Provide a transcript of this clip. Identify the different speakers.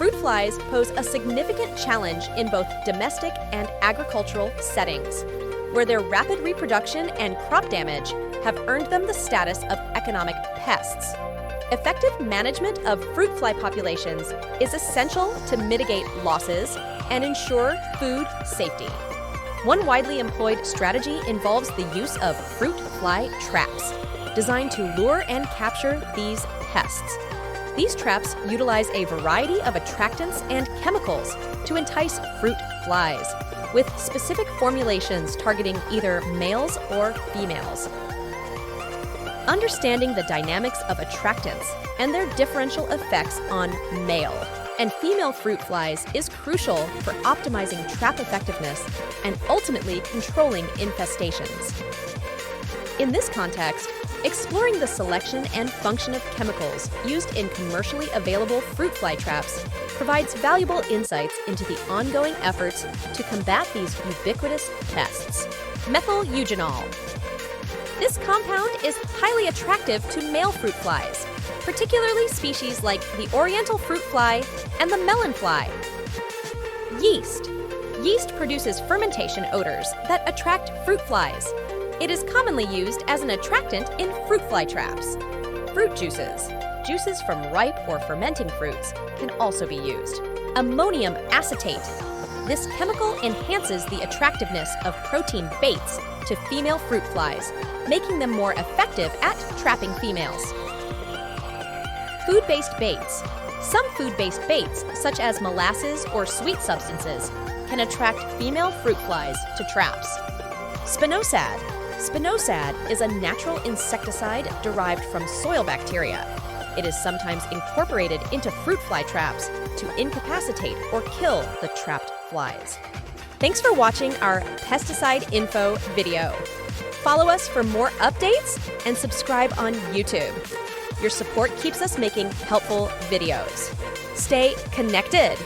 Speaker 1: Fruit flies pose a significant challenge in both domestic and agricultural settings, where their rapid reproduction and crop damage have earned them the status of economic pests. Effective management of fruit fly populations is essential to mitigate losses and ensure food safety. One widely employed strategy involves the use of fruit fly traps, designed to lure and capture these pests. These traps utilize a variety of attractants and chemicals to entice fruit flies, with specific formulations targeting either males or females. Understanding the dynamics of attractants and their differential effects on male and female fruit flies is crucial for optimizing trap effectiveness and ultimately controlling infestations. In this context, exploring the selection and function of chemicals used in commercially available fruit fly traps provides valuable insights into the ongoing efforts to combat these ubiquitous pests. Methyl eugenol. This compound is highly attractive to male fruit flies, particularly species like the oriental fruit fly and the melon fly. Yeast. Yeast produces fermentation odors that attract fruit flies. It is commonly used as an attractant in fruit fly traps. Fruit juices. Juices from ripe or fermenting fruits can also be used. Ammonium acetate. This chemical enhances the attractiveness of protein baits to female fruit flies, making them more effective at trapping females. Food-based baits. Some food-based baits, such as molasses or sweet substances, can attract female fruit flies to traps. Spinosad. Spinosad is a natural insecticide derived from soil bacteria. It is sometimes incorporated into fruit fly traps to incapacitate or kill the trapped flies. Thanks for watching our pesticide info video. Follow us for more updates and subscribe on YouTube. Your support keeps us making helpful videos. Stay connected.